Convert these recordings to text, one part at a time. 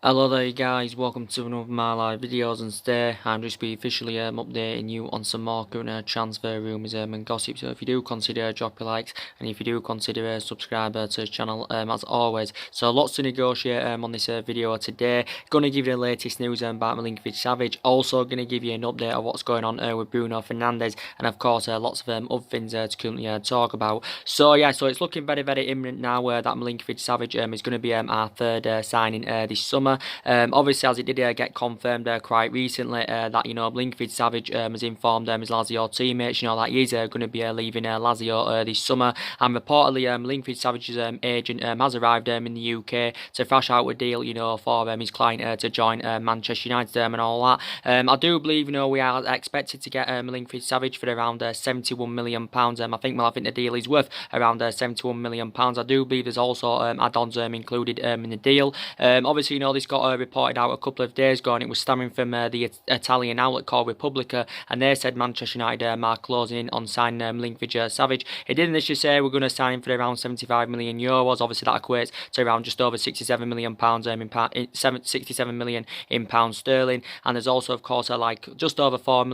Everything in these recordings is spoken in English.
Hello there guys, welcome to another of my live videos, and today I'm just be officially updating you on some more current transfer rumours and gossip. So if you do consider drop your likes, and if you do consider subscribe to the channel as always. So lots to negotiate on this video today. Gonna give you the latest news about Milinkovic Savic, also gonna give you an update of what's going on with Bruno Fernandes, and of course lots of other things to currently talk about. So yeah, so it's looking very imminent now that Milinkovic Savic is going to be our third signing this summer. Obviously, as it did get confirmed quite recently that Milinkovic Savic has informed his Lazio teammates that he is going to be leaving Lazio this summer, and reportedly Milinkovic Savic's agent has arrived in the UK to thrash out a deal for his client to join Manchester United and all that. I do believe we are expected to get Milinkovic Savic for around £71 million. I think the deal is worth around £71 million. I do believe there's also add-ons included in the deal. Obviously, this got reported out a couple of days ago, and it was stemming from the Italian outlet called Repubblica, and they said Manchester United are closing in on signing Milinkovic Savic. It didn't initially say we're going to sign him for around €75 million. Obviously, that equates to around just over £67 million £67 million in pounds sterling, and there's also, of course, like just over £4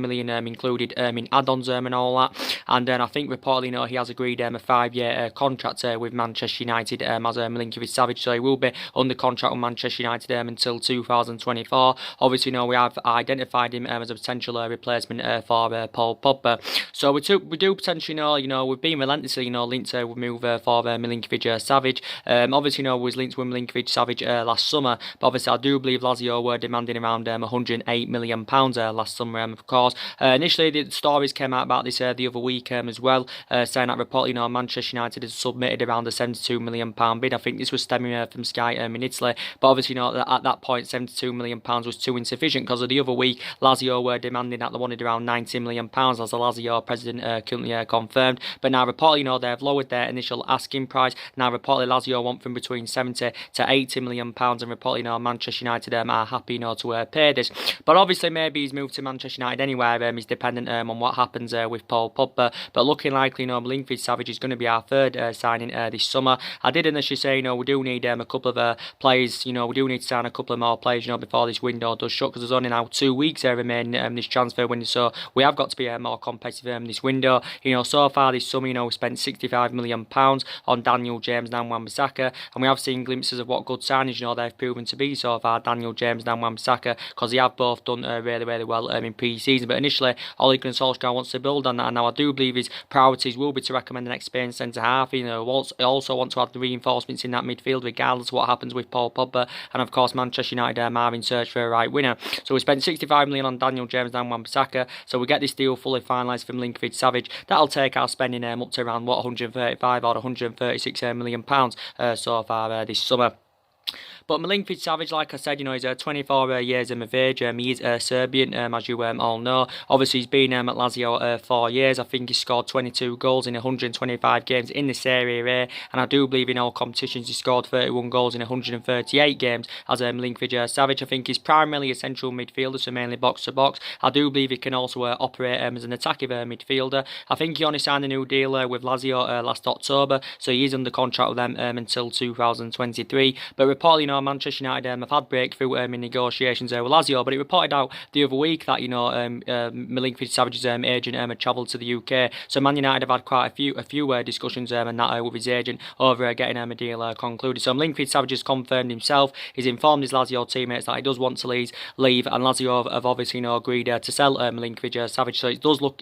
million included in add-ons and all that. And then I think reportedly, he has agreed a 5-year contract with Manchester United as Milinkovic Savic, so he will be under contract with Manchester United until 2024. Obviously, we have identified him as a potential replacement for Paul Pogba. So we do potentially we've been relentlessly linked to move for Milinkovic Savic. Obviously, was linked with Milinkovic Savic last summer, but obviously I do believe Lazio were demanding around £108 million last summer. Of course, initially the stories came out about this the other week as well, saying that reportedly Manchester United had submitted around a £72 million bid. I think this was stemming from Sky in Italy, but obviously at that point £72 million was too insufficient, because of the other week Lazio were demanding that they wanted around £90 million, as the Lazio president currently confirmed. But now reportedly they've lowered their initial asking price. Now reportedly Lazio want from between £70 to £80 million, and reportedly Manchester United are happy to pay this. But obviously maybe he's moved to Manchester United anyway. He's dependent on what happens with Paul Pogba, but looking likely Milinkovic Savic is going to be our third signing this summer. I did initially say we do need a couple of players. We do need to sign a couple of more players before this window does shut, because there's only now 2 weeks remaining this transfer window, so we have got to be more competitive this window. So far this summer we spent £65 million on Daniel James and Wan-Bissaka, and we have seen glimpses of what good signings they've proven to be so far, Daniel James and Wan-Bissaka, because they have both done really well in pre-season. But initially Ole Gunnar Solskjaer wants to build on that, and now I do believe his priorities will be to recommend an experienced centre-half. He also want to have the reinforcements in that midfield regardless of what happens with Paul Pogba, and of course Manchester United are in search for a right winner. So we spent £65 million on Daniel James and Wan-Bissaka, so we get this deal fully finalised from Milinkovic Savic. That'll take our spending up to around 135 or 136 million pounds so far this summer. But Milinkovic Savic, like I said, he's 24 years of age. He is Serbian, as you all know. Obviously, he's been at Lazio 4 years. I think he scored 22 goals in 125 games in the Serie A, and I do believe in all competitions he scored 31 goals in 138 games as Milinkovic Savic. I think he's primarily a central midfielder, so mainly box-to-box. I do believe he can also operate as an attacking midfielder. I think he only signed a new deal with Lazio last October, so he is under contract with them until 2023. But reportedly, Manchester United have had breakthrough in negotiations with Lazio, but it reported out the other week that Milinkovic Savic's agent had travelled to the UK. So Man United have had quite a few discussions and that with his agent over getting a deal concluded. So Milinkovic Savic has confirmed himself. He's informed his Lazio teammates that he does want to leave, and Lazio have obviously agreed to sell Milinkovic Savic. So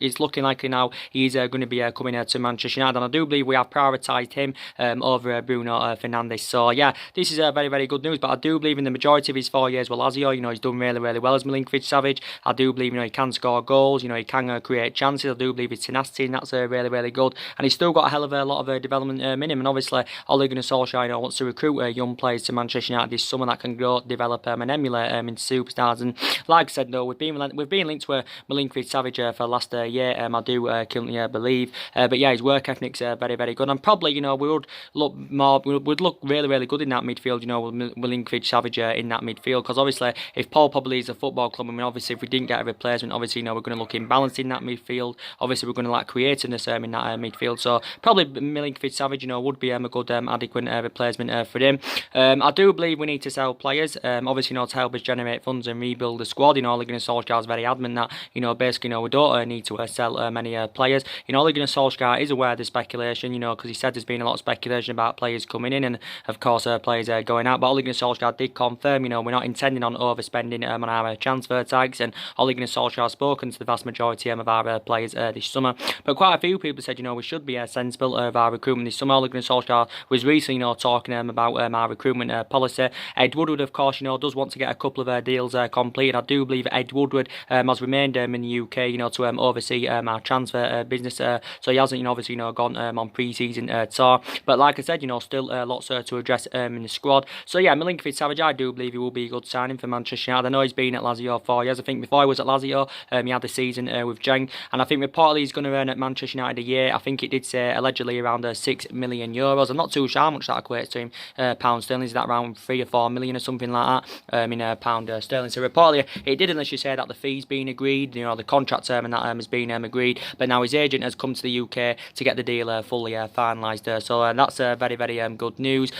it's looking likely now he's going to be coming to Manchester United, and I do believe we have prioritised him over Bruno Fernandes. So yeah, this is very good news. But I do believe in the majority of his 4 years with Lazio, he's done really well as Milinkovic Savic. I do believe he can score goals, he can create chances. I do believe his tenacity, and that's really good. And he's still got a hell of a lot of development in him. And obviously, Ole Gunnar Solskjaer wants to recruit young players to Manchester United this summer that can grow, develop and emulate into superstars. And like I said, we've been linked to Milinkovic Savic for the last year. I do currently believe. But yeah, his work ethic's very good. And probably we would look really good in that midfield. Milinkovic, Savic in that midfield, because obviously if Paul Pogba leaves the football club, I mean obviously if we didn't get a replacement, obviously we're going to look imbalanced in that midfield. Obviously we're going to lack creativeness in that midfield, so probably Milinkovic, Savic would be a good adequate replacement for him. I do believe we need to sell players, obviously to help us generate funds and rebuild the squad. Ole Gunnar Solskjaer is very adamant that basically we don't need to sell many players. Ole Gunnar Solskjaer is aware of the speculation, because he said there's been a lot of speculation about players coming in and of course players going out, but Ole Gunnar Solskjaer did confirm we're not intending on overspending on our transfer tags, and Ole Gunnar Solskjaer has spoken to the vast majority of our players this summer. But quite a few people said we should be sensible of our recruitment this summer. Ole Gunnar Solskjaer was recently talking about our recruitment policy. Ed Woodward of course does want to get a couple of deals completed. I do believe Ed Woodward has remained in the UK to oversee our transfer business, so he hasn't obviously gone on pre-season tour, but like I said still lots to address in the squad. So yeah, Milinkovic Savic, I do believe he will be a good signing for Manchester United. I know he's been at Lazio 4 years. I think before he was at Lazio he had the season with Genk, and I think reportedly he's going to earn at Manchester United a year, I think it did say allegedly around €6 million. I'm not too sure how much that equates to in pound sterling. Is that around 3 or 4 million or something like that in pound sterling? So reportedly it did unless you say that the fee's been agreed, the contract term and that has been agreed, but now his agent has come to the UK to get the deal fully finalised. So that's very good news.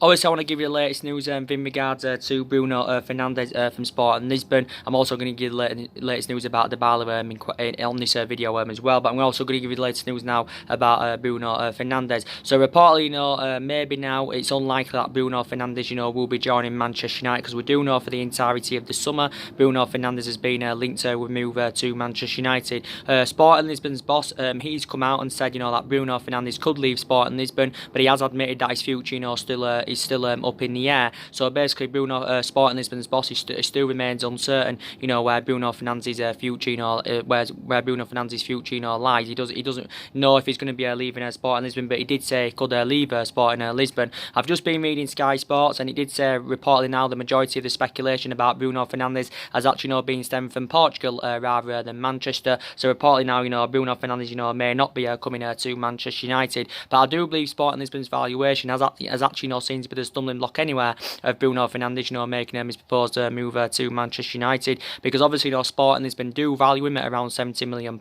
Obviously, I want to give you the latest news in regards to Bruno Fernandes from Sporting Lisbon. I'm also going to give you the latest news about Dybala on this video as well. But I'm also going to give you the latest news now about Bruno Fernandes. So reportedly, maybe now it's unlikely that Bruno Fernandes, will be joining Manchester United, because we do know for the entirety of the summer, Bruno Fernandes has been linked with move to Manchester United. Sporting Lisbon's boss, he's come out and said, that Bruno Fernandes could leave Sporting Lisbon, but he has admitted that his future, is still up in the air. So basically, Sporting Lisbon's boss still remains uncertain. Where Bruno Fernandes' future, where Bruno Fernandes' future, lies. He doesn't know if he's going to be leaving Sporting Lisbon, but he did say he could leave Sporting Lisbon. I've just been reading Sky Sports, and it did say reportedly now the majority of the speculation about Bruno Fernandes has actually been stemmed from Portugal rather than Manchester. So reportedly now, Bruno Fernandes, may not be coming to Manchester United. But I do believe Sporting Lisbon's valuation has actually seen to be the stumbling block anywhere of Bruno Fernandes, making his proposed move to Manchester United, because obviously, Sporting Lisbon do value him at around £70 million.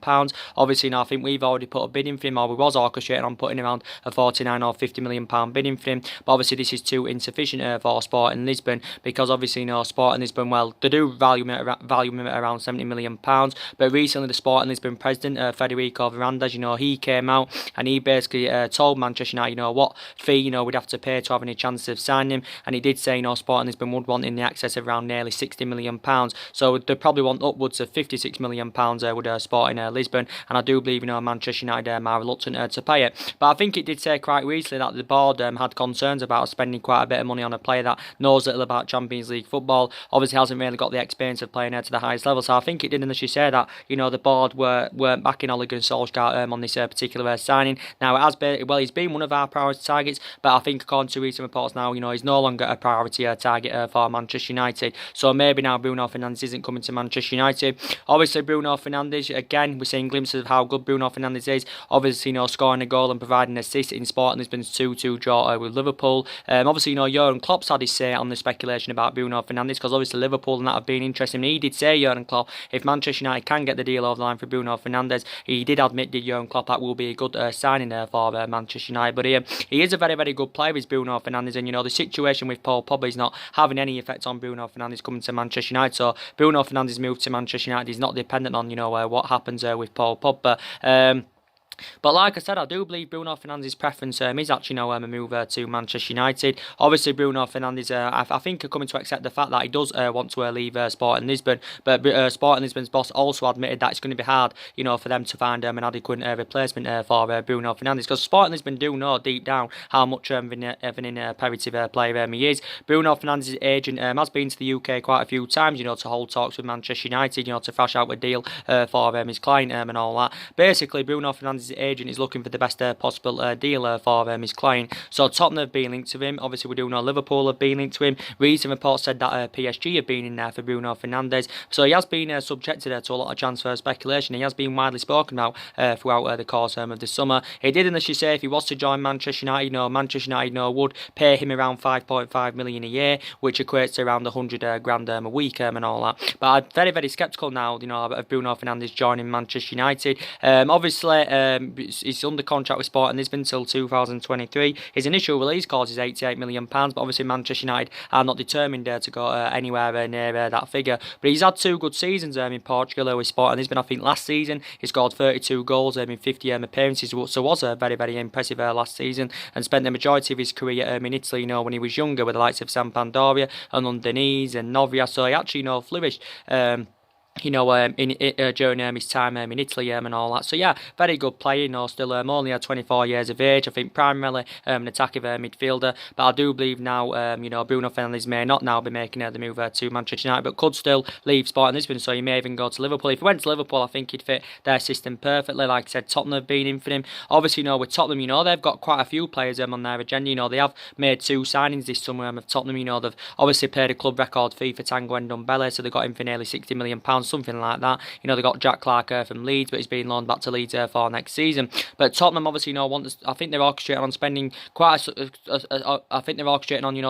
Obviously, I think we've already put a bid in for him, or we was orchestrating on putting around a £49 or £50 million bid in for him. But obviously, this is too insufficient for Sporting Lisbon, because obviously, Sporting Lisbon, well, they do value him at around £70 million. But recently, the Sporting Lisbon president, Federico Fernandes, he came out and he basically told Manchester United, what fee we'd have to pay to have any chance of signing him, and he did say Sporting Lisbon would want in the excess of around nearly £60 million. So they probably want upwards of £56 million with Sporting Lisbon, and I do believe Manchester United are reluctant to pay it. But I think it did say quite recently that the board had concerns about spending quite a bit of money on a player that knows little about Champions League football, obviously hasn't really got the experience of playing to the highest level. So I think it did initially say that the board weren't backing Ole Gunnar Solskjaer on this particular signing. Now it has been, well, he's been one of our priority targets, but I think according to recent reports now, he's no longer a priority target for Manchester United. So maybe now Bruno Fernandes isn't coming to Manchester United. Obviously, Bruno Fernandes, again, we're seeing glimpses of how good Bruno Fernandes is. Obviously, scoring a goal and providing an assist in Sporting Lisbon's 2-2 draw with Liverpool. Obviously, Jurgen Klopp's had his say on the speculation about Bruno Fernandes, because obviously Liverpool and that have been interesting. He did say, Jurgen Klopp, if Manchester United can get the deal over the line for Bruno Fernandes, he did admit, did Jurgen Klopp, that will be a good signing for Manchester United. But he is a very good player, is Bruno Fernandes, and the situation with Paul Pogba is not having any effect on Bruno Fernandes coming to Manchester United. So Bruno Fernandes' move to Manchester United is not dependent on what happens with Paul Pogba. But like I said, I do believe Bruno Fernandes' preference is actually a move to Manchester United. Obviously, Bruno Fernandes, I think, are coming to accept the fact that he does want to leave Sporting Lisbon. But Sporting Lisbon's boss also admitted that it's going to be hard, for them to find an adequate replacement for Bruno Fernandes. Because Sporting Lisbon do know deep down how much of an imperative player he is. Bruno Fernandes' agent has been to the UK quite a few times, to hold talks with Manchester United, to thrash out a deal for his client and all that. Basically, Bruno Fernandes' his agent is looking for the best possible deal for his client. So Tottenham have been linked to him. Obviously, we do know Liverpool have been linked to him. Recent reports said that PSG have been in there for Bruno Fernandes. So he has been subjected to a lot of transfer speculation. He has been widely spoken about throughout the course of the summer. He did initially say if he was to join Manchester United, Manchester United would pay him around 5.5 million a year, which equates to around 100 grand a week and all that. But I'm very, very sceptical now, of Bruno Fernandes joining Manchester United. Obviously, he's under contract with Sporting Lisbon until 2023. His initial release clause is £88 million, but obviously Manchester United are not determined to go anywhere near that figure. But he's had 2 good seasons in Portugal with Sporting Lisbon. I think last season he scored 32 goals in 50 appearances, so was very, very impressive last season, and spent the majority of his career in Italy, when he was younger, with the likes of Sampdoria and Udinese and Novia. So he actually, flourished. During his time in Italy and all that. So yeah, very good player, still only 24 years of age. I think primarily an attacking midfielder, but I do believe now, Bruno Fernandes may not now be making the move to Manchester United, but could still leave Sporting Lisbon, so he may even go to Liverpool. If he went to Liverpool, I think he'd fit their system perfectly. Like I said, Tottenham have been in for him. Obviously, with Tottenham, they've got quite a few players on their agenda. They have made 2 signings this summer of Tottenham. They've obviously paid a club record fee for Tanguy and Dybala, so they got him for nearly £60 million, something like that. They got Jack Clarke from Leeds, but he's being loaned back to Leeds for next season. But Tottenham obviously I think they're orchestrating on spending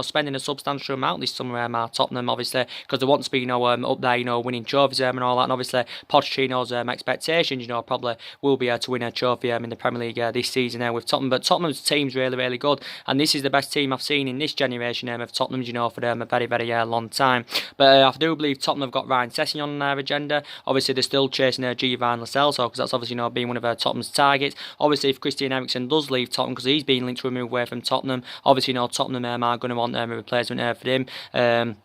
spending a substantial amount this summer. Tottenham obviously, because they want to be up there, winning trophies and all that. And obviously Pochettino's expectations probably will be to win a trophy in the Premier League this season with Tottenham. But Tottenham's team's really, really good, and this is the best team I've seen in this generation of Tottenham, for a very, very long time. But I do believe Tottenham have got Ryan Sessegnon on their agenda. Obviously, they're still chasing Giovanni Lo Celso, because that's obviously been one of Tottenham's targets. Obviously, if Christian Eriksen does leave Tottenham, because he's been linked to a move away from Tottenham, obviously, Tottenham are going to want a replacement for him.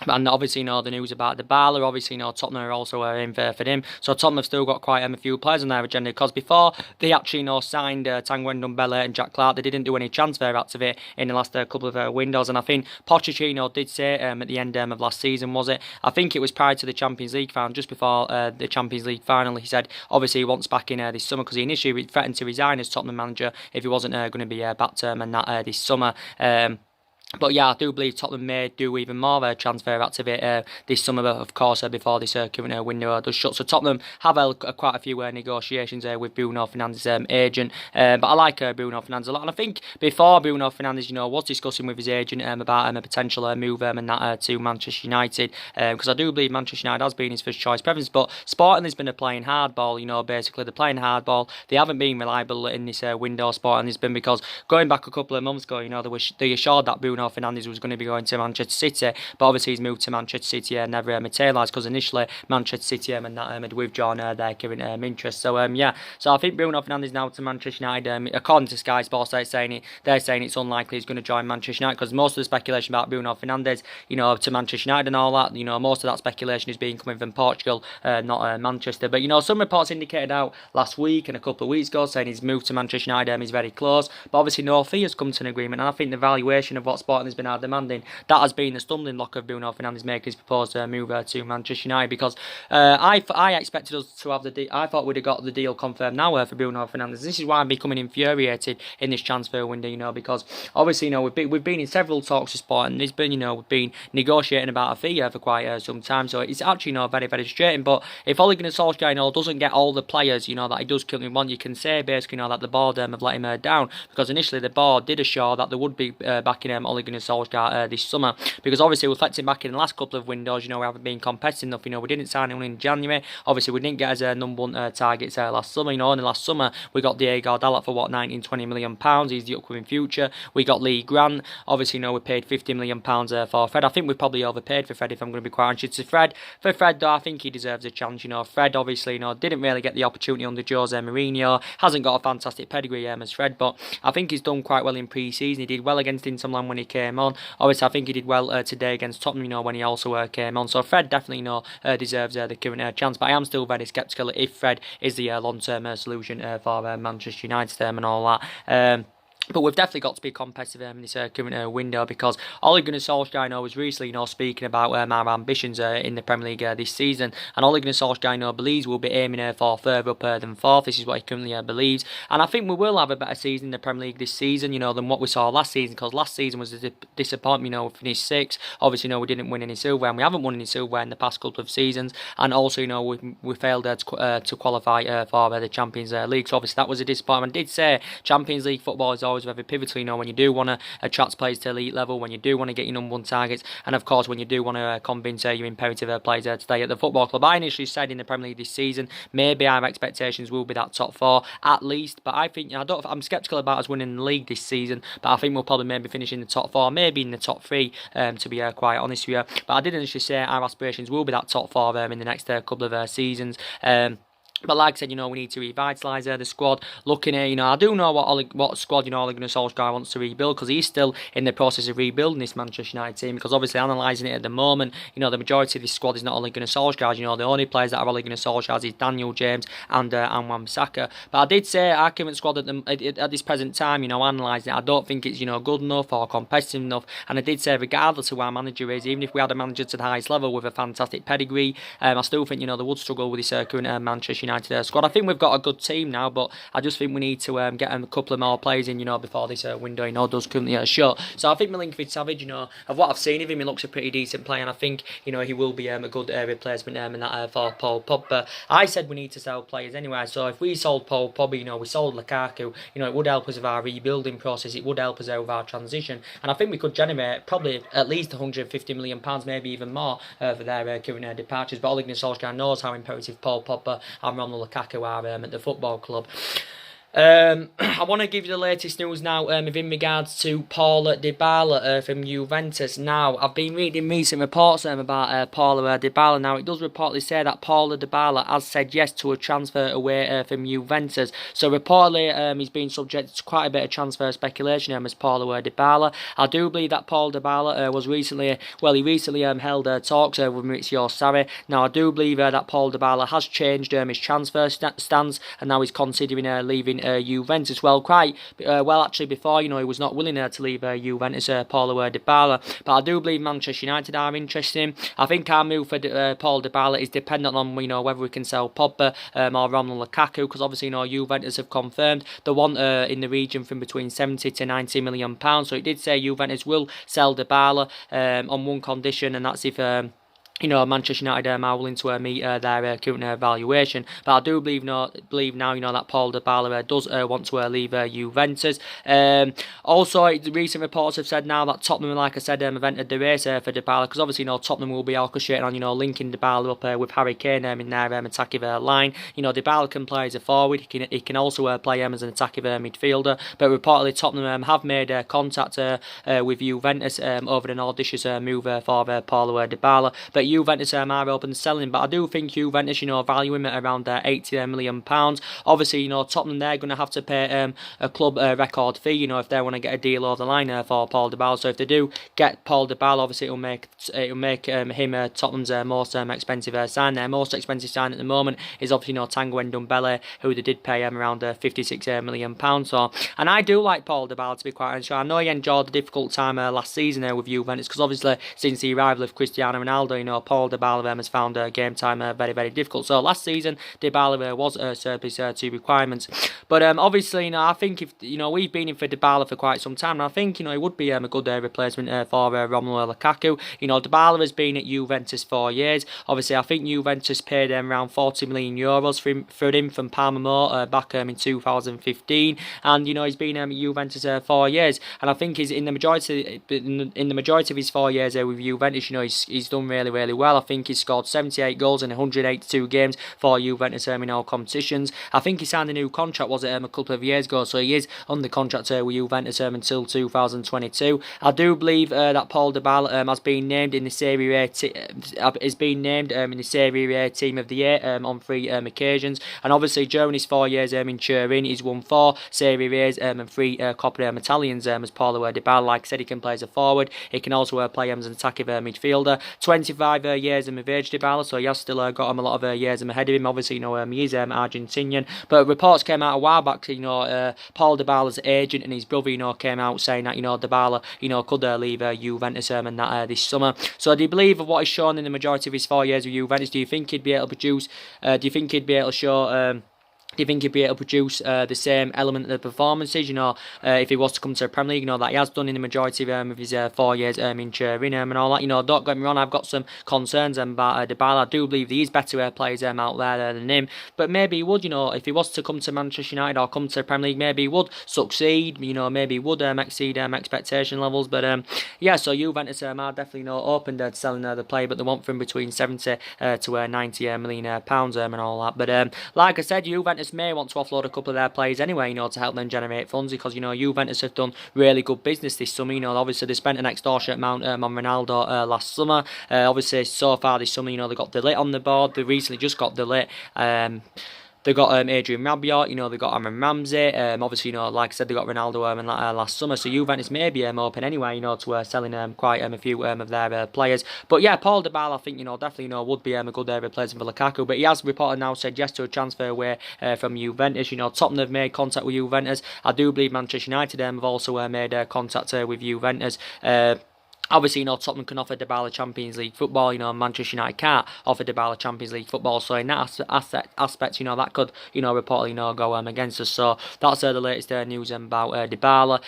And obviously, the news about Dybala, obviously, Tottenham are also in for him. So Tottenham have still got quite a few players on their agenda, because before they actually, signed Tanguy Ndombele and Jack Clarke, they didn't do any transfer activity in the last couple of windows. And I think Pochettino did say at the end of last season, was it? I think it was prior to the Champions League final, just before the Champions League final, he said, obviously, he wants back in this summer, because he initially threatened to resign as Tottenham manager if he wasn't going to be back to him and that this summer. But yeah, I do believe Tottenham may do even more transfer activity this summer, of course, before this current window does shut. So Tottenham have held quite a few negotiations with Bruno Fernandes' agent. But I like Bruno Fernandes a lot. And I think before Bruno Fernandes, was discussing with his agent about a potential move and that to Manchester United, because I do believe Manchester United has been his first choice preference. But Sporting has been playing hardball, basically they're playing hardball. They haven't been reliable in this window, Sporting has been, because going back a couple of months ago, they assured that Bruno Fernandes was going to be going to Manchester City, but obviously he's moved to Manchester City and never materialised, because initially Manchester City and that had withdrawn their current interest. So so I think Bruno Fernandes now to Manchester United. According to Sky Sports, they're saying it's unlikely he's going to join Manchester United, because most of the speculation about Bruno Fernandes, to Manchester United and all that, most of that speculation is being coming from Portugal, not Manchester. But some reports indicated out last week and a couple of weeks ago saying he's moved to Manchester United, he's very close, but obviously no fee has come to an agreement. And I think the valuation of what Sporting has been demanding, that has been the stumbling block of Bruno Fernandes making his proposed move to Manchester United, because I expected us to have I thought we'd have got the deal confirmed now for Bruno Fernandes. This is why I'm becoming infuriated in this transfer window, because obviously we've been in several talks with Sporting. There's been we've been negotiating about a fee for quite some time, so it's actually very, very frustrating. But if Ole Gunnar Solskjaer doesn't get all the players that he does currently want, you can say basically that the board have let him down, because initially the board did assure that they would be backing Ole Gunnar Solskjaer this summer, because obviously reflecting back in the last couple of windows, we haven't been competitive enough. We didn't sign anyone in January. Obviously we didn't get as number one targets last summer. Only last summer we got Diego Dalot for what, 19-20 million pounds. He's the upcoming future. We got Lee Grant. Obviously we paid 50 million pounds for Fred. I think we probably overpaid for Fred, if I'm going to be quite honest. For Fred though, I think he deserves a chance. Fred obviously didn't really get the opportunity under Jose Mourinho. Hasn't got a fantastic pedigree as Fred, but I think he's done quite well in pre-season. He did well against Inter Milan when he came on. Obviously I think he did well today against Tottenham, when he also came on. So Fred definitely deserves the current chance, but I am still very sceptical if Fred is the long-term solution for Manchester United and all that. But we've definitely got to be competitive in this current window, because Ole Gunnar Solskjaer was recently speaking about our ambitions in the Premier League this season, and Ole Gunnar Solskjaer believes we'll be aiming for further up than fourth. This is what he currently believes, and I think we will have a better season in the Premier League this season, than what we saw last season, because last season was a disappointment. We finished sixth. Obviously, we didn't win any silverware, and we haven't won any silverware in the past couple of seasons, and also, we failed to qualify for the Champions League. So obviously that was a disappointment. I did say Champions League football is always very pivotal, when you do want to attract players to elite level, when you do want to get your number one targets, and of course when you do want to convince your imperative players to stay at the football club. I initially said in the Premier League this season, maybe our expectations will be that top four at least, but I think I'm sceptical about us winning the league this season, but I think we'll probably maybe finish in the top four, maybe in the top three, to be quite honest with you. But I did initially say our aspirations will be that top four in the next couple of seasons. But like I said, we need to revitalise the squad. Looking at, I do know what squad, Ole Gunnar Solskjaer wants to rebuild, because he's still in the process of rebuilding this Manchester United team, because obviously analysing it at the moment, the majority of this squad is not Ole Gunnar Solskjaer's. The only players that are Ole Gunnar Solskjaer's is Daniel James and Wan-Bissaka. But I did say our current squad at this present time, analysing it, I don't think it's, good enough or competitive enough. And I did say, regardless of who our manager is, even if we had a manager to the highest level with a fantastic pedigree, I still think, they would struggle with this current Manchester United squad. I think we've got a good team now, but I just think we need to get a couple of more players in, before this window, does currently shut. So I think Milinkovic Savic, of what I've seen of him, he looks a pretty decent player, and I think, he will be a good replacement in that for Paul Pogba. I said we need to sell players anyway, so if we sold Paul Pogba, we sold Lukaku, it would help us with our rebuilding process, it would help us with our transition, and I think we could generate probably at least £150 million, maybe even more, for their current departures. But Ole Gunnar Solskjaer knows how imperative Paul Pogba and Romelu Lukaku are at the football club. I want to give you the latest news now in regards to Paul Dybala from Juventus. Now, I've been reading recent reports about Paul Dybala. Now, it does reportedly say that Paul Dybala has said yes to a transfer away from Juventus. So, reportedly, he's been subject to quite a bit of transfer speculation as Paul Dybala. I do believe that Paul Dybala was recently held talks with Maurizio Sarri. Now, I do believe that Paul Dybala has changed his transfer stance, and now he's considering leaving Juventus. Actually before, he was not willing to leave Juventus, Paulo Dybala, but I do believe Manchester United are interested in him. I think our move for Paul Dybala is dependent on whether we can sell Pogba or Romelu Lukaku, because obviously Juventus have confirmed the one in the region from between 70 to 90 million pounds. So it did say Juventus will sell Dybala on one condition, and that's if Manchester United are willing to meet their current valuation. But I do believe now, that Paul Dybala does want to leave Juventus. Also, recent reports have said now that Tottenham, like I said, have entered the race for Dybala, because obviously, Tottenham will be orchestrating on, linking Dybala up with Harry Kane in their attacking line. Dybala can play as a forward. He can also play as an attacking midfielder. But reportedly, Tottenham have made contact with Juventus over an audacious move for Paul Dybala. But Juventus are open to selling, but I do think Juventus, value him at around £80 million. Obviously, Tottenham, they're going to have to pay a club record fee, if they want to get a deal over the line for Paul Dybala. So if they do get Paul Dybala, obviously it'll make him Tottenham's most expensive sign. Their most expensive sign at the moment is obviously Tanguy Ndombele, who they did pay around £56 million. So, and I do like Paul Dybala, to be quite honest. I know he enjoyed a difficult time last season with Juventus, because obviously since the arrival of Cristiano Ronaldo, Paul Dybala has found game time very, very difficult. So last season, Dybala was surplus to requirements. But obviously, I think if we've been in for Dybala for quite some time, and I think it would be a good replacement for Romelu Lukaku. Dybala has been at Juventus 4 years. Obviously, I think Juventus paid around €40 million for him from Parma back in 2015, and he's been at Juventus 4 years, and I think he's in the majority of his 4 years with Juventus. He's done really, really well. I think he's scored 78 goals in 182 games for Juventus in all competitions. I think he signed a new contract, was it, a couple of years ago, so he is under contract with Juventus until 2022. I do believe that Paul Dybala has been named in the Serie A in the Serie A Team of the Year on 3 occasions, and obviously during his 4 years in Turin, he's won 4 Serie A's and 3 Coppa Italians as Paulo Dybala. Like I said, he can play as a forward, he can also play as an attacking midfielder. 25 5 years of age, Dybala, so he has still got him a lot of years ahead of him. Obviously, he is Argentinian, but reports came out a while back, Paul Dybala's agent and his brother, came out saying that, Dybala, could leave Juventus and that this summer. So do you believe of what he's shown in the majority of his 4 years with Juventus? Do you think he'd be able to produce? Do you think he'd be able to show? Do you think he'd be able to produce the same element of the performances, if he was to come to the Premier League, that he has done in the majority of his 4 years in Turin and all that? Don't get me wrong, I've got some concerns about Dybala. I do believe there is better players out there than him, but maybe he would, if he was to come to Manchester United or come to the Premier League, maybe he would succeed, maybe he would exceed expectation levels. But yeah, so Juventus are definitely open to selling the player, but they want from between 70 to 90 million pounds and all that. But like I said, Juventus may want to offload a couple of their players anyway, to help them generate funds, because Juventus have done really good business this summer. Obviously they spent an extortionate amount on Ronaldo last summer. Obviously so far this summer, they got De Ligt on the board. They recently just got De Ligt. They got Adrian Rabiot, they got Aaron Ramsey. Obviously, like I said, they got Ronaldo last summer. So Juventus may be open anyway, to selling quite a few of their players. But yeah, Paul Dybala, I think, definitely, would be a good replacement for Lukaku. But he has reported now said yes to a transfer away from Juventus. Tottenham have made contact with Juventus. I do believe Manchester United have also made contact with Juventus. Obviously, Tottenham can offer Dybala Champions League football, Manchester United can't offer Dybala Champions League football, so in that aspect, that could, reportedly go against us. So that's the latest news about Dybala.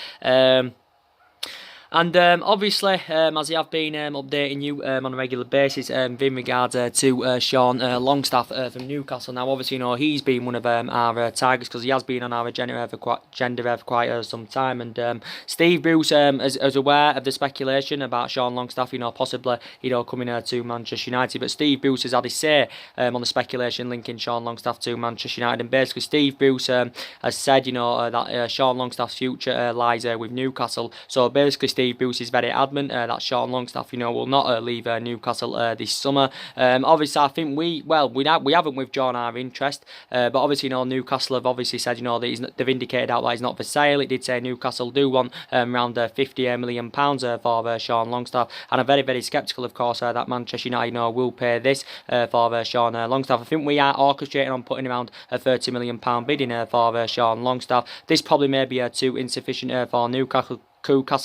And obviously, as I have been updating you on a regular basis in regards to Sean Longstaff from Newcastle. Now, obviously, he's been one of our targets because he has been on our agenda for quite some time. And Steve Bruce is aware of the speculation about Sean Longstaff, possibly coming to Manchester United. But Steve Bruce has had his say on the speculation linking Sean Longstaff to Manchester United. And basically, Steve Bruce has said, that Sean Longstaff's future lies with Newcastle. So basically, Steve Bruce is very adamant that Sean Longstaff, will not leave Newcastle this summer. Obviously, I think we haven't withdrawn our interest, but obviously, Newcastle have obviously said, that they've indicated out that he's not for sale. It did say Newcastle do want around £50 million for Sean Longstaff, and I'm very, very sceptical, of course, that Manchester United will pay this for Sean Longstaff. I think we are orchestrating on putting around a £30 million bidding for Sean Longstaff. This probably may be too insufficient for Newcastle,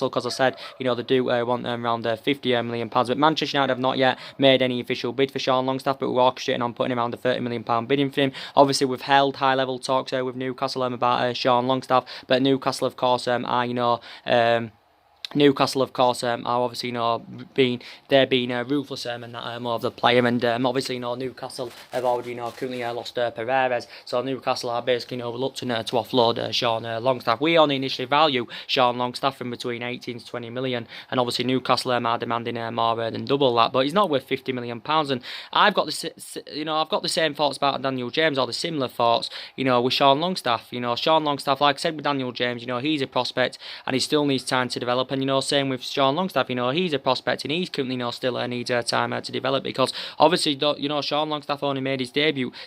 because I said, they do want around £50 million. But Manchester United have not yet made any official bid for Sean Longstaff, but we're orchestrating on putting around a £30 million bidding for him. Obviously, we've held high-level talks with Newcastle about Sean Longstaff, but Newcastle, of course, Newcastle, of course, are obviously, being ruthless and that more of the player, and obviously, Newcastle have already, currently lost Perez, so Newcastle are basically, reluctant to offload Sean Longstaff. We only initially value Sean Longstaff from between 18 to 20 million, and obviously Newcastle are demanding more than double that, but he's not worth £50 million, and I've got the same thoughts about Daniel James, or the similar thoughts, with Sean Longstaff. Sean Longstaff, like I said with Daniel James, he's a prospect, and he still needs time to develop, and same with Sean Longstaff, he's a prospect and he's currently still needs time to develop, because obviously, Sean Longstaff only made his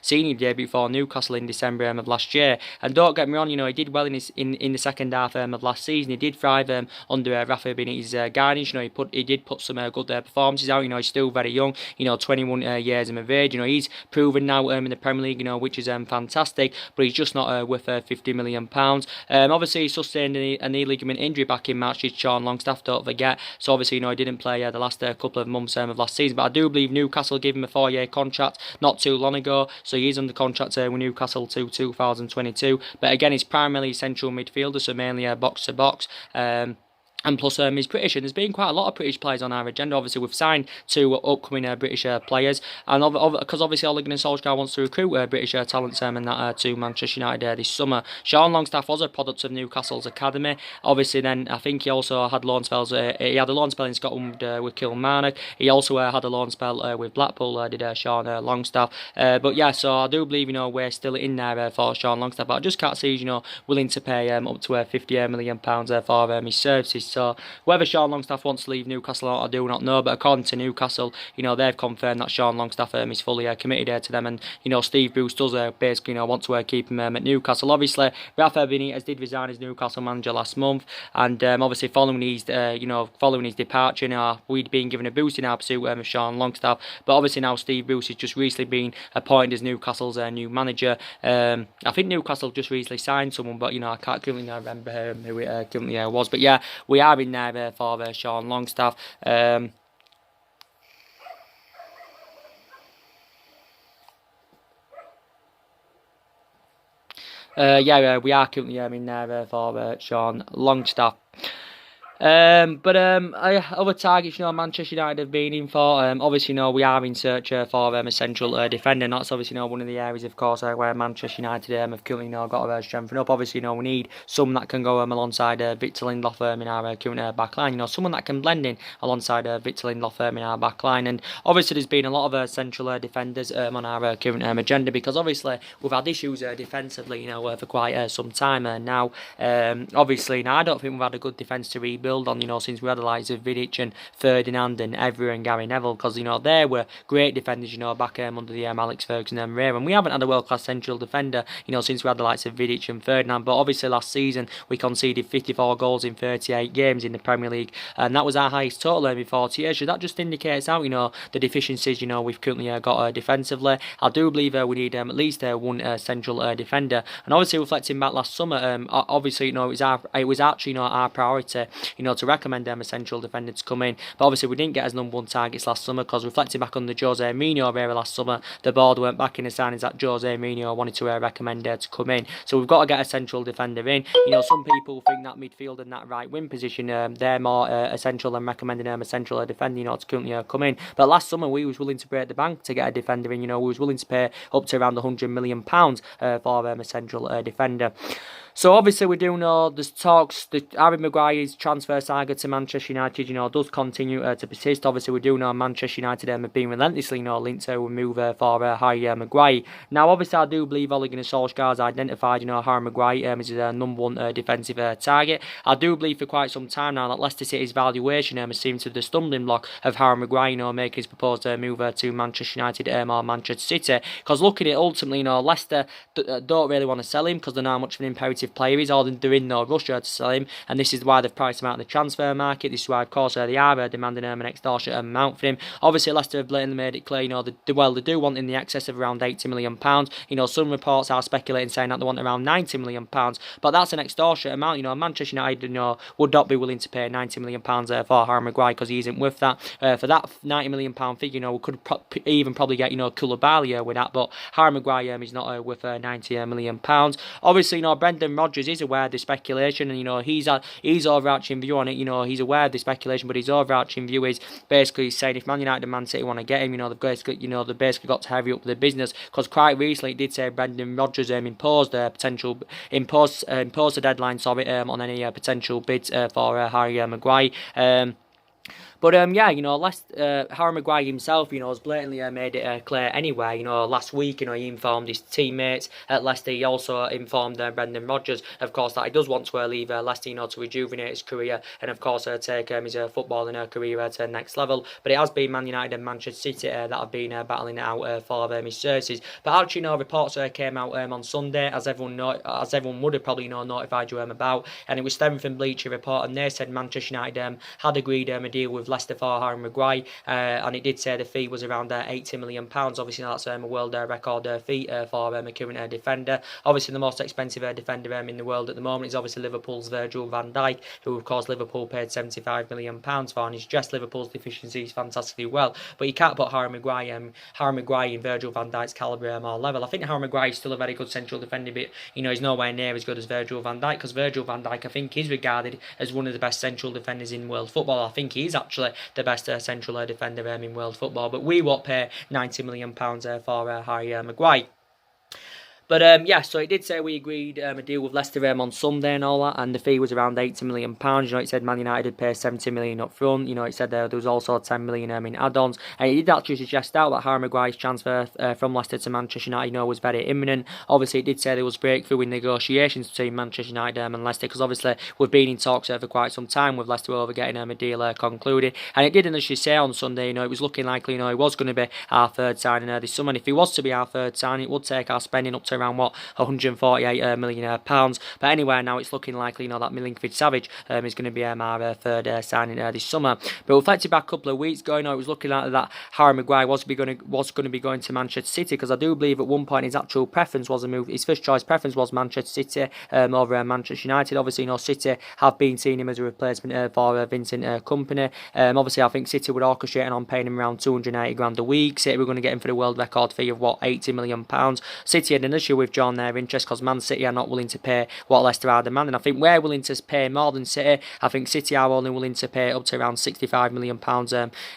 senior debut for Newcastle in December of last year, and don't get me wrong, he did well in the second half of last season. He did thrive under Rafa Benitez's guidance. He did put some good performances out. He's still very young, 21 years of age. He's proven now in the Premier League, which is fantastic, but he's just not worth £50 million. Obviously, he sustained a knee ligament injury back in March. Sean Longstaff, don't forget. So obviously, he didn't play the last couple of months of last season. But I do believe Newcastle gave him a 4-year contract not too long ago. So he is under contract with Newcastle to 2022. But again, he's primarily central midfielder, so mainly box to box. And plus, he's British, and there's been quite a lot of British players on our agenda. Obviously, we've signed 2 upcoming British players, and because obviously Ole Gunnar Solskjaer wants to recruit British talents and that to Manchester United this summer. Sean Longstaff was a product of Newcastle's academy. Obviously, then I think he also had loan spells. He had a loan spell in Scotland with Kilmarnock. He also had a loan spell with Blackpool. Did Sean Longstaff. But yeah, so I do believe we're still in there for Sean Longstaff, but I just can't see willing to pay up to £50 million for his services. So whether Sean Longstaff wants to leave Newcastle or not, I do not know. But according to Newcastle, they've confirmed that Sean Longstaff is fully committed to them, and Steve Bruce does basically want to keep him at Newcastle. Obviously, Rafa Benitez did resign as Newcastle manager last month, and obviously following his departure, we'd been given a boost in our pursuit of Sean Longstaff. But obviously now Steve Bruce has just recently been appointed as Newcastle's new manager. I think Newcastle just recently signed someone, but I can't currently remember who it currently was. But yeah, we are in there for Sean Longstaff. We are currently in there for Sean Longstaff. Other targets, Manchester United have been in for. Obviously, we are in search for a central defender, and that's obviously one of the areas, of course, where Manchester United have currently got to strengthen up. Obviously, we need someone that can go alongside Victor Lindelof in our current back line. Someone that can blend in alongside Victor Lindelof in our back line. And obviously, there's been a lot of central defenders on our current agenda, because obviously we've had issues defensively, for quite some time now. Obviously, I don't think we've had a good defence to rebuild on, since we had the likes of Vidic and Ferdinand and Evra and Gary Neville, because they were great defenders, back under the Alex Ferguson era, and we haven't had a world-class central defender, since we had the likes of Vidic and Ferdinand. But obviously last season we conceded 54 goals in 38 games in the Premier League, and that was our highest total in 40 years. So that just indicates out, the deficiencies, we've currently got defensively. I do believe we need at least one central defender, and obviously reflecting back last summer, obviously, it was actually our priority, to recommend a central defender to come in. But obviously we didn't get as number one targets last summer, because reflecting back on the Jose Mourinho era last summer, the board weren't back in the signings that Jose Mourinho wanted to recommend to come in. So we've got to get a central defender in. Some people think that midfield and that right wing position, they're more essential than recommending a central defender, to currently come in. But last summer we was willing to break the bank to get a defender in. We was willing to pay up to around £100 million for a central defender. So obviously we do know there's talks. The Harry Maguire's transfer saga to Manchester United, does continue to persist. Obviously we do know Manchester United have been relentlessly, linked to a move for Harry Maguire. Now obviously I do believe Ole Gunnar Solskjaer has identified, Harry Maguire as his number one defensive target. I do believe for quite some time now that Leicester City's valuation has seemed to be the stumbling block of Harry Maguire, making his proposed move to Manchester United or Manchester City. Because look at it, ultimately, Leicester don't really want to sell him, because they're not much of an imperative player is, or they're in no rush to sell him, and this is why they've priced him out in the transfer market. This is why, of course, they are demanding an extortionate amount for him. Obviously, Leicester have blatantly made it clear, they do want in the excess of around £80 million. Some reports are speculating, saying that they want around £90 million, but that's an extortionate amount. Manchester United, would not be willing to pay £90 million for Harry Maguire, because he isn't worth that. For that £90 million figure, we could even probably get, Koulibaly with that, but Harry Maguire is not worth £90 million. Obviously, Brendan Rodgers is aware of the speculation, and he's overarching view on it. He's aware of the speculation, but his overarching view is basically saying if Man United and Man City want to get him, they've basically got to hurry up the business, because quite recently it did say Brendan Rodgers imposed a deadline on any potential bids for Harry Maguire. But Harry Maguire himself, has blatantly made it clear anyway. Last week, he informed his teammates at Leicester. He also informed Brendan Rodgers, of course, that he does want to leave Leicester, to rejuvenate his career and, of course, take his footballing career to the next level. But it has been Man United and Manchester City that have been battling it out for his services. But actually, reports came out on Sunday, as everyone would have probably notified you about, and it was stemming from Bleacher Report, and they said Manchester United had agreed a deal with Leicester for Harry Maguire, and it did say the fee was around £80 million. Obviously, that's a world record fee for a current defender. Obviously, the most expensive defender in the world at the moment is obviously Liverpool's Virgil van Dijk, who, of course, Liverpool paid £75 million for, and he's dressed Liverpool's deficiencies fantastically well. But you can't put Harry Maguire in Virgil van Dijk's calibre or level. I think Harry Maguire is still a very good central defender, but he's nowhere near as good as Virgil van Dijk, because Virgil van Dijk, I think, is regarded as one of the best central defenders in world football. I think he's actually the best central defender in world football, but we won't pay £90 million for Harry Maguire. But yeah, so it did say we agreed a deal with Leicester on Sunday and all that, and the fee was around £80 million. You know, it said Man United would pay 70 million up front. You know, it said there was also 10 million in add-ons, and it did actually suggest out that Harry Maguire's transfer from Leicester to Manchester United, you know, was very imminent. Obviously, it did say there was breakthrough in negotiations between Manchester United and Leicester, because obviously we've been in talks for quite some time with Leicester over getting a deal concluded, and it did initially say on Sunday, you know, it was looking likely, you know, it was going to be our third signing this summer. And if he was to be our third signing, it would take our spending up to around what, 148 million pounds. But anyway, now it's looking likely, you know, that Milinkovic Savic is going to be our third signing this summer. But reflected back a couple of weeks ago, you know, it was looking like that Harry Maguire was going to be going to Manchester City, because I do believe at one point his actual preference was a move. His first choice preference was Manchester City over Manchester United. Obviously, you know, City have been seeing him as a replacement for Vincent Kompany. Obviously, I think City would orchestrate on paying him around 280 grand a week. City were going to get him for the world record fee of what, 80 million pounds. City had initially withdrawn their interest because Man City are not willing to pay what Leicester are demanding. I think we're willing to pay more than City. I think City are only willing to pay up to around 65 million pounds.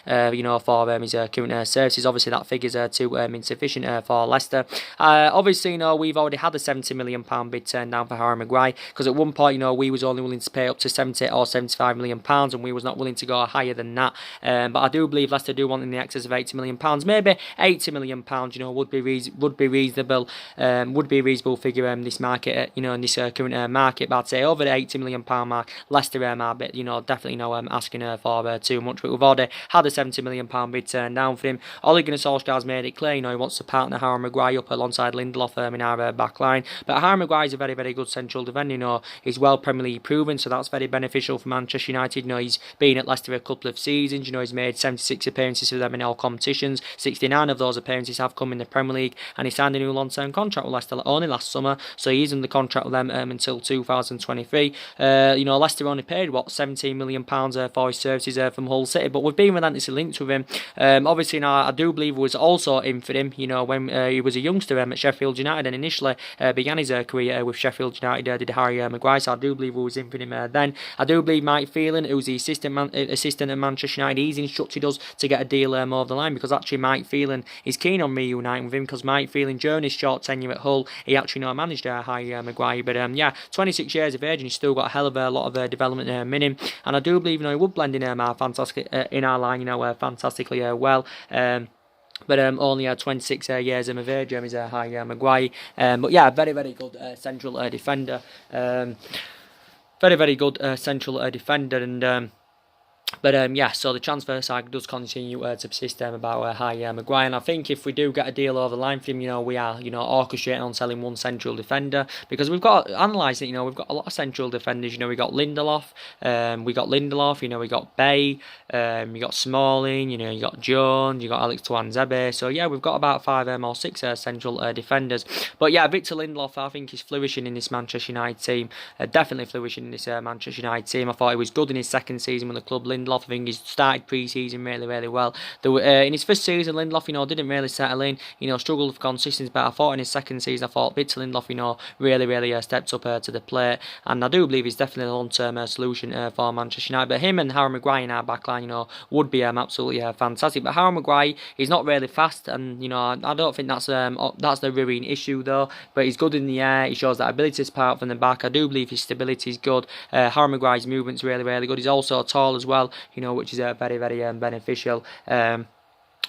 You know, for his current services. Obviously, that figure's too insufficient for Leicester. Obviously, you know, we've already had a 70 million pound bid turned down for Harry Maguire, because at one point, you know, we was only willing to pay up to 70 or 75 million pounds, and we was not willing to go higher than that. But I do believe Leicester do want in the excess of 80 million pounds. Maybe 80 million pounds, you know, would be reasonable. Would be a reasonable figure in this market, you know, in this current market. But I'd say over the 80 million pound mark, Leicester are a bit, you know, definitely, you know, asking for too much. But we've already had a 70 million pound bid turned down for him. Ole Gunnar Solskjaer's made it clear, you know, he wants to partner Harry Maguire up alongside Lindelof in our back line. But Harry Maguire is a very, very good central defender. You know, he's well Premier League proven, so that's very beneficial for Manchester United. You know, he's been at Leicester a couple of seasons. You know, he's made 76 appearances for them in all competitions. 69 of those appearances have come in the Premier League, and he signed a new long-term contract with Leicester only last summer, so he's under contract with them until 2023. You know, Leicester only paid what, 17 million pounds for his services from Hull City, but we've been relentlessly linked with him. Obviously, you know, I do believe it was also in for him, you know, when he was a youngster at Sheffield United, and initially began his career with Sheffield United, did Harry Maguire, so I do believe it was in for him then. I do believe Mike Phelan, who's the assistant at Manchester United, he's instructed us to get a deal over the line, because actually Mike Phelan is keen on reuniting with him, because Mike Phelan, during his short tenure at Hull, he actually, you know, managed Harry Maguire. But yeah, 26 years of age, and he's still got a hell of a lot of development in him, and I do believe, you know, he would blend in our fantastic in our line, you know, fantastically well. But only 26 years of age is Harry Maguire. But yeah, very, very good central defender. Very, very good central defender. And but yeah, so the transfer side does continue to persist about Harry Maguire, and I think if we do get a deal over the line for him, you know, we are, you know, orchestrating on selling one central defender, because we've got analysing it, you know, we've got a lot of central defenders. You know, we got Lindelof, you know, we got Bay, you got Smalling, you know, you got Jones, you got Alex Tuanzebe. So yeah, we've got about 5 or 6 central defenders. But yeah, Victor Lindelof, I think, is flourishing in this Manchester United team. Definitely flourishing in this Manchester United team. I thought he was good in his second season with the club. Lindelof, I think, he's started pre-season really, really well. In his first season, Lindelof, you know, didn't really settle in, you know, struggled with consistency, but I thought in his second season, I thought Victor Lindelof, you know, really stepped up to the plate, and I do believe he's definitely a long-term solution for Manchester United. But him and Harry Maguire in our backline, you know, would be absolutely fantastic. But Harry Maguire, he's not really fast, and, you know, I don't think that's the worrying issue though. But he's good in the air. He shows that ability to spark from the back. I do believe his stability is good. Harry Maguire's movement's really good. He's also tall as well, you know, which is very beneficial.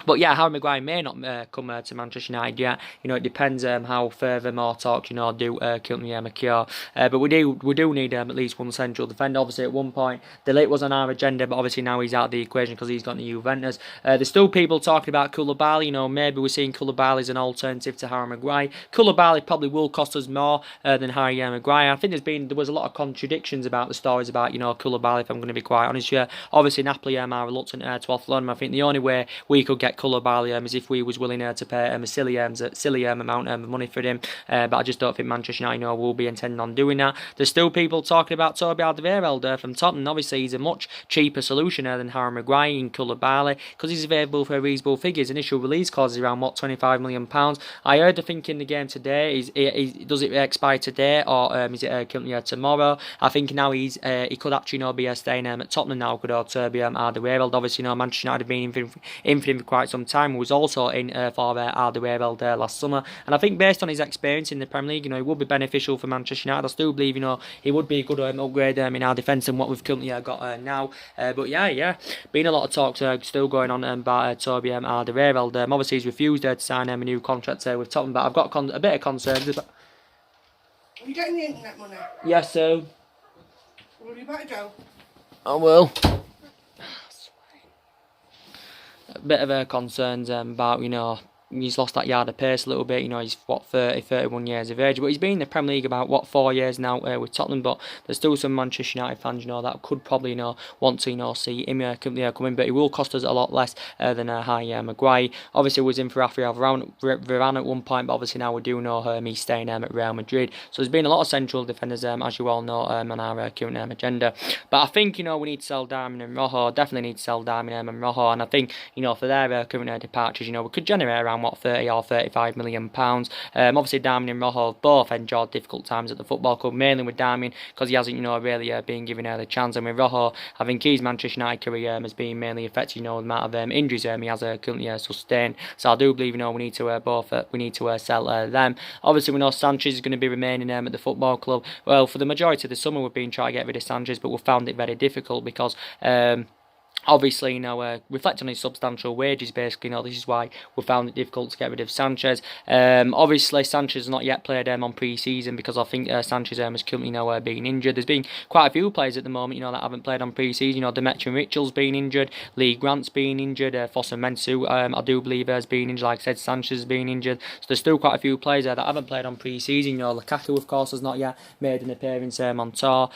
But yeah, Harry Maguire may not come to Manchester United yet. You know, it depends how further more talks, you know, do mature. But we do need at least one central defender. Obviously, at one point, De Ligt was on our agenda, but obviously now he's out of the equation because he's gone to Juventus. There's still people talking about Koulibaly. You know, maybe we're seeing Koulibaly as an alternative to Harry Maguire. Koulibaly probably will cost us more than Harry Maguire. I think there was a lot of contradictions about the stories about, you know, Koulibaly, if I'm going to be quite honest here. Obviously, Napoli are reluctant to offload him. I think the only way we could get Koulibaly is if we was willing to pay a silly amount of money for him, but I just don't think Manchester United, you know, will be intending on doing that. There's still people talking about Toby Alderweireld from Tottenham. Obviously, he's a much cheaper solution than Harry Maguire and Koulibaly, because he's available for reasonable figures. Initial release cost is around what, £25 million. I heard the thing in the game today. Does it expire today, or is it currently tomorrow? I think now he could actually, you know, be staying at Tottenham now. Could Toby Alderweireld. Obviously, you know, Manchester United have been in for him for quite quite some time. He was also in for Alderweireld last summer, and I think based on his experience in the Premier League, it would be beneficial for Manchester United. I still believe, he would be a good upgrade in our defence than what we've currently got now. But yeah, been a lot of talks still going on about Toby Alderweireld. Obviously, he's refused to sign a new contract with Tottenham, but I've got a bit of concerns about. Are you getting the internet money? Yes, so. Well, you better go. I will. A bit of concerns about, he's lost that yard of pace a little bit. He's 31 years of age, but he's been in the Premier League about 4 years now with Tottenham. But there's still some Manchester United fans, that could probably want to see him come in, but he will cost us a lot less than Maguire. Obviously, was in for Rafael Varane at one point, but obviously now we do know he's staying at Real Madrid. So there's been a lot of central defenders, as you all know, on our current agenda. But I think we need to sell Darmian and Rojo. Definitely need to sell Darmian and Rojo, and I think for their current departures, we could generate around 30 or 35 million pounds. Obviously, Darmian and Rojo have both endured difficult times at the football club, mainly with Darmian because he hasn't, really been given the chance, and with Rojo, I think his Manchester United career has been mainly affected, the amount of injuries he has currently sustained. So I do believe, we need to sell them. Obviously, we know Sanchez is going to be remaining at the football club. Well, for the majority of the summer, we've been trying to get rid of Sanchez, but we've found it very difficult because. Obviously, reflecting on his substantial wages, basically, this is why we found it difficult to get rid of Sanchez. Obviously, Sanchez has not yet played on pre-season because I think Sanchez is currently being injured. There's been quite a few players at the moment, that haven't played on pre-season. Demetri Mitchell's been injured, Lee Grant's been injured, Fossa Mensah, I do believe, has been injured. Like I said, Sanchez has been injured. So there's still quite a few players there that haven't played on pre-season. Lukaku, of course, has not yet made an appearance on tour.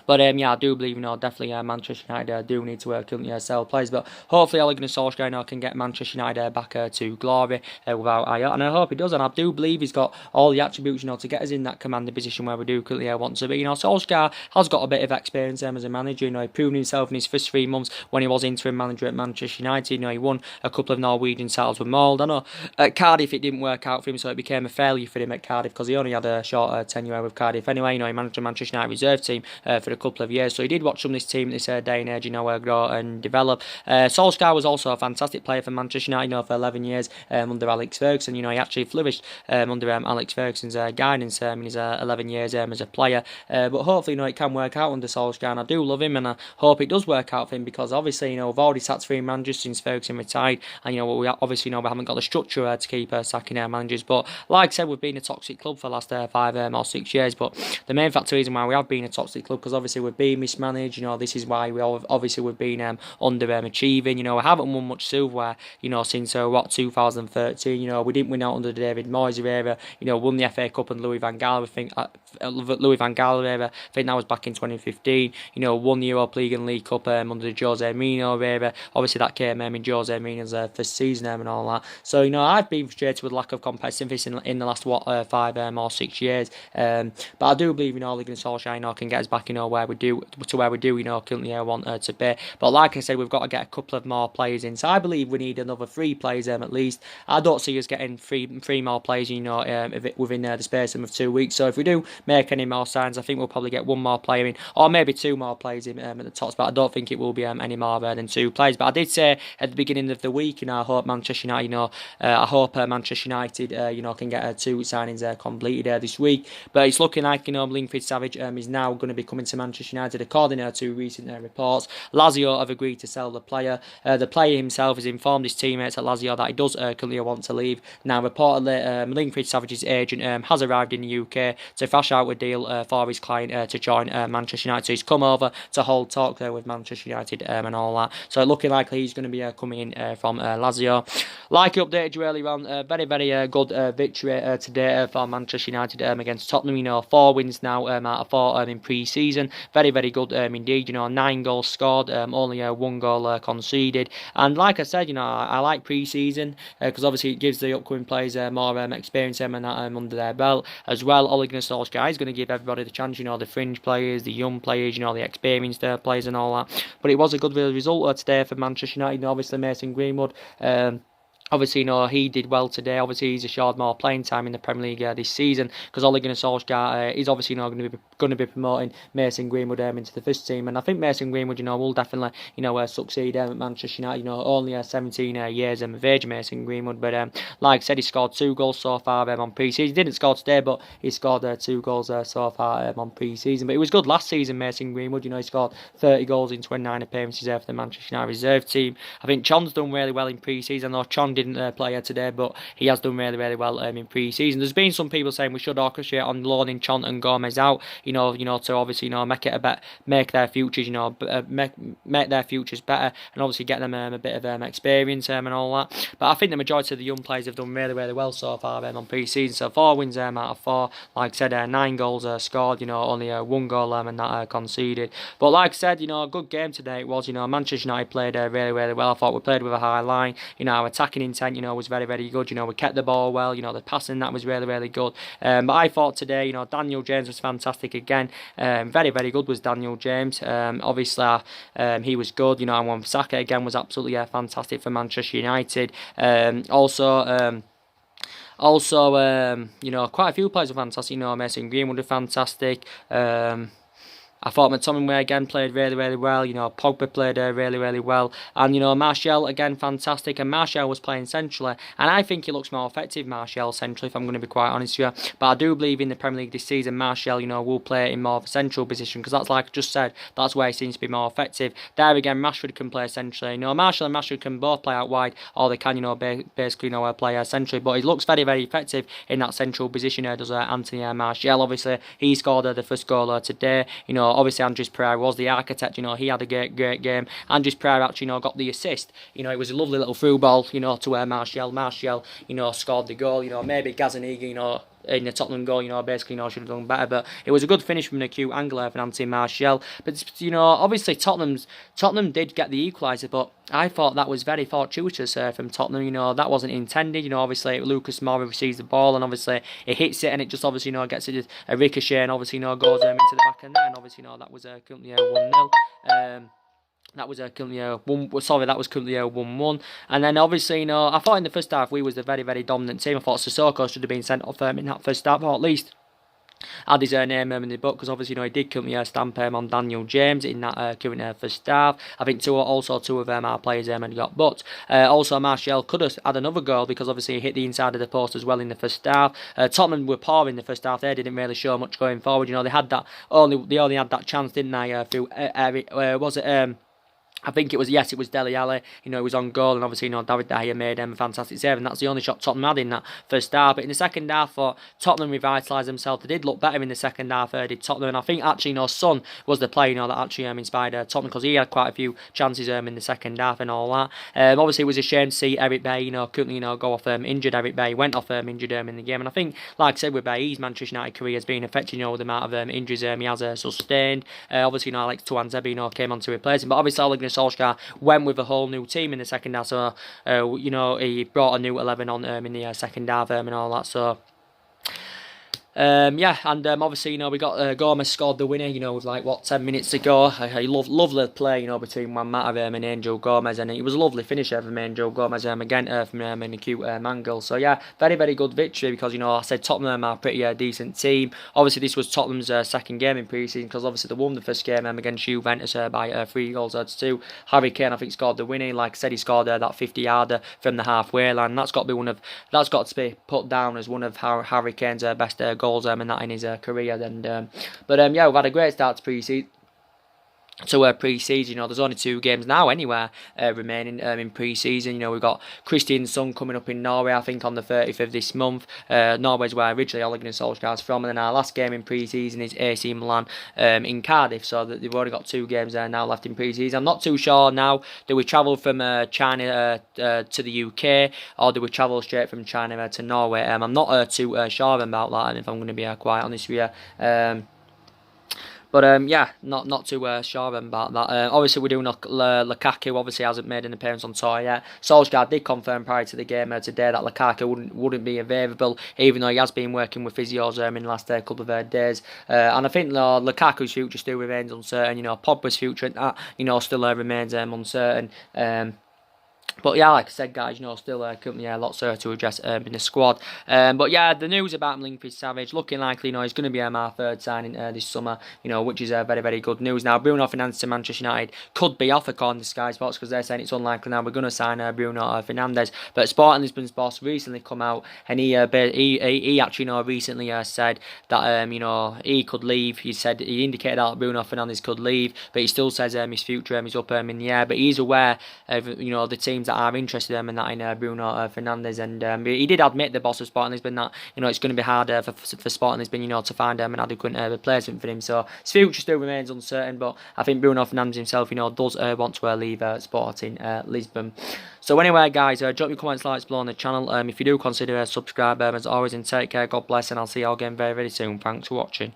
But I do believe, definitely Manchester United do need to currently sell players. But hopefully Ole Gunnar Solskjaer can get Manchester United back to glory without Ayot. And I hope he does. And I do believe he's got all the attributes, to get us in that commanding position where we do currently want to be. Solskjaer has got a bit of experience as a manager. He proved himself in his first 3 months when he was interim manager at Manchester United. He won a couple of Norwegian titles with Mould. I know at Cardiff it didn't work out for him, so it became a failure for him at Cardiff because he only had a short tenure with Cardiff anyway. He managed the Manchester United reserve team for a couple of years, so he did watch some of this team this day and age, grow and develop. Solskjaer was also a fantastic player for Manchester United, for 11 years under Alex Ferguson. He actually flourished under Alex Ferguson's guidance in his 11 years as a player. But hopefully, it can work out under Solskjaer, and I do love him, and I hope it does work out for him because obviously, we've already sacked 3 managers since Ferguson retired, and we obviously we haven't got the structure to keep sacking our managers. But like I said, we've been a toxic club for the last 5 or 6 years. But the main factor reason why we have been a toxic club because obviously we've been mismanaged. This is why we've been underachieving. We haven't won much silverware. Since 2013. We didn't win out under the David Moyes era. Won the FA Cup and Louis van Gaal. Louis van Gaal era. I think that was back in 2015. Won the Europa League and League Cup under the Jose Mourinho era. Obviously that came in Jose Mourinho's first season and all that. So I've been frustrated with lack of competitiveness in the last 5 or 6 years. But I do believe Ole Gunnar Solskjaer can get us back where we do currently want to be. But like I said, we've got to get a couple of more players in. So I believe we need another 3 players at least. I don't see us getting three more players within the space of 2 weeks. So if we do make any more signs, I think we'll probably get 1 more player in, or maybe 2 more players in at the top spot. I don't think it will be any more than 2 players. But I did say at the beginning of the week, I hope Manchester United, Manchester United, can get 2 signings completed this week. But it's looking like Milinkovic Savic is now going to be coming to Manchester United, according to recent reports. Lazio have agreed to sell the player. The player himself has informed his teammates at Lazio that he does currently want to leave. Now, reportedly, Milinkovic Savic's agent has arrived in the UK to thrash out a deal for his client to join Manchester United. So he's come over to hold talk there with Manchester United and all that. So looking like he's going to be coming in from Lazio. Like I updated you earlier on, very, very good victory today for Manchester United against Tottenham. 4 wins now out of 4 in pre-season. Very, very good indeed. 9 goals scored, only 1 goal conceded. And like I said, I like pre-season because obviously it gives the upcoming players more experience and that under their belt as well. Ole Gunnar Solskjaer is going to give everybody the chance, the fringe players, the young players, the experienced players and all that. But it was a good result today for Manchester United. Obviously Mason Greenwood Obviously, he did well today. Obviously, he's assured more playing time in the Premier League this season because Ole Gunnar Solskjaer is obviously going to be promoting Mason Greenwood into the first team, and I think Mason Greenwood, will definitely succeed at Manchester United. Only 17 years of age, Mason Greenwood, but like I said, he scored 2 goals so far on pre-season. He didn't score today, but he scored 2 goals so far on pre-season. But it was good last season, Mason Greenwood. He scored 30 goals in 29 appearances for the Manchester United reserve team. I think Chon's done really well in pre-season. I know Chon didn't play here today, but he has done really, really well in pre-season. There's been some people saying we should orchestrate on loaning Chon and Gomez out, to obviously make it a bit, make their futures, make their futures better, and obviously get them a bit of experience and all that. But I think the majority of the young players have done really, really well so far on pre-season. So 4 wins out of 4, like I said, 9 goals scored, only 1 goal and that conceded. But like I said, a good game today it was. Manchester United played really, really well. I thought we played with a high line. Our attacking intent, was very, very good. We kept the ball well. The passing that was really, really good. But I thought today, Daniel James was fantastic again. Very, very good was Daniel James. Obviously, he was good. And Wan-Bissaka again was absolutely fantastic for Manchester United. Also, quite a few players were fantastic. Mason Greenwood was fantastic. I thought McTominay again played really, really well. Pogba played really, really well. And, Martial again fantastic. And Martial was playing centrally. And I think he looks more effective, Martial, centrally, if I'm going to be quite honest with you. But I do believe in the Premier League this season, Martial, will play in more of a central position. Because that's like I just said, that's where he seems to be more effective. There again, Rashford can play centrally. Martial and Rashford can both play out wide. Or they can, basically, play centrally. But he looks very, very effective in that central position. Does Anthony Martial. Obviously, he scored the first goal today. Obviously Andres Pereira was the architect. He had a great game. Andres Pereira actually, got the assist. It was a lovely little through ball, to Martial. Martial, scored the goal. Maybe Gazzaniga, in the Tottenham goal, basically, should have done better. But it was a good finish from an acute angler for Anthony Martial. But, obviously Tottenham did get the equaliser, but I thought that was very fortuitous from Tottenham. That wasn't intended. Obviously Lucas Moura receives the ball and obviously it hits it and it just obviously, gets a ricochet and obviously, goes into the back of the net and obviously, that was currently 1-0. That was currently that was currently 1-1. And then obviously, I thought in the first half we was a very, very dominant team. I thought Sissoko should have been sent off in that first half, or at least add his name in the book, because obviously, he did currently stamp on Daniel James in that current first half. I think two of our players had got booked. Also, Martial could have had another goal because obviously he hit the inside of the post as well in the first half. Tottenham were poor in the first half. They didn't really show much going forward. They had that only had that chance, didn't they? Through Eric, was it? I think it was Dele Alli. He was on goal, and obviously, David De Gea made a fantastic save, and that's the only shot Tottenham had in that first half. But in the second half, Tottenham revitalised themselves. They did look better in the second half, did Tottenham, and I think actually, Son was the player, that actually inspired Tottenham, because he had quite a few chances in the second half and all that. Obviously, it was a shame to see Eric Bailly, couldn't go off injured. Eric Bailly went off injured in the game, and I think, like I said, with Bailly, his Manchester United career has been affected, with the amount of injuries he has sustained. Obviously, Alex Tuanzebe, came on to replace him, but obviously, Ole Gunnar Solskjaer went with a whole new team in the second half, so he brought a new 11 on in the second half and all that. So obviously, we got Gomez scored the winner, with 10 minutes to go. A lovely play, between Juan Mata and Angel Gomez, and it was a lovely finish from Angel Gomez again from an acute angle. So yeah, very, very good victory, because I said Tottenham are a pretty decent team. Obviously, this was Tottenham's second game in pre-season, because obviously they won the first game against Juventus by 3 goals to 2. Harry Kane, I think, scored the winner. Like I said, he scored that 50-yarder from the halfway line. That's got to be put down as one of Harry Kane's best goals and that in his career. We've had a great start to pre-season. Pre-season, there's only 2 games now anywhere remaining in pre-season. We've got Kristiansund coming up in Norway, I think, on the 30th of this month. Norway's where originally Ole Gunnar Solskjaer's from, and then our last game in pre-season is AC Milan in Cardiff. So that they've only got 2 games there now left in pre-season. I'm not too sure now. Do we travel from China to the UK, or do we travel straight from China to Norway? I'm not too sure about that, and if I'm going to be quite honest with you. Not too sure about that. Obviously, we're doing Lukaku. Obviously, hasn't made an appearance on tour yet. Solskjaer did confirm prior to the game today that Lukaku wouldn't be available, even though he has been working with physios in the last couple of days. And I think Lukaku's future still remains uncertain. Pogba's future, still remains uncertain. But yeah, like I said, guys, still currently lots to address in the squad. But yeah, the news about Milinkovic Savic looking likely, he's going to be our third signing this summer, which is very, very good news. Now, Bruno Fernandes to Manchester United could be off according to Sky Sports because they're saying it's unlikely now we're going to sign Bruno Fernandes. But Sporting Lisbon's boss recently come out and he actually, recently said that, he could leave. He indicated that Bruno Fernandes could leave, but he still says his future is up in the air. But he's aware of, the teams that are interested in that in Bruno Fernandes, and he did admit, the boss of Sporting Lisbon, that it's going to be hard for Sporting Lisbon to find an adequate replacement for him. So his future still remains uncertain, but I think Bruno Fernandes himself does want to leave Sporting Lisbon. So anyway, guys, drop your comments, likes below on the channel. If you do consider subscribe, as always, and take care, God bless, and I'll see you all again very, very soon. Thanks for watching.